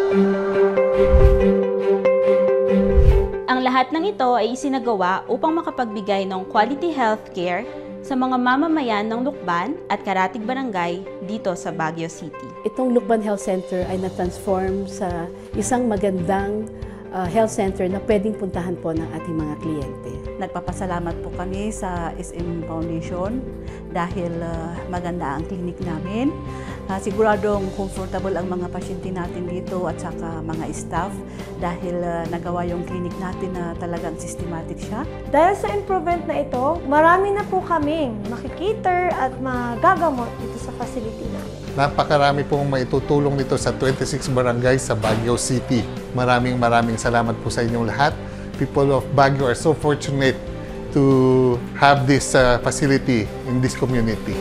Ang lahat ng ito ay isinagawa upang makapagbigay ng quality healthcare sa mga mamamayan ng Lukban at Karatig Barangay dito sa Baguio City. Itong Lukban Health Center ay na-transform sa isang magandang health center na pwedeng puntahan po ng ating mga kliyente. Nagpapasalamat po kami sa SM Foundation dahil maganda ang klinik namin. Siguradong comfortable ang mga pasyente natin dito at saka mga staff dahil nagawa yung klinik natin na talagang systematic siya. Dahil sa improvement na ito, marami na po kaming makikiter at magagamot dito sa facility namin. Napakarami pong maitutulong nito sa 26 barangay sa Baguio City. Maraming salamat po sa inyong lahat. People of Baguio are so fortunate to have this facility in this community.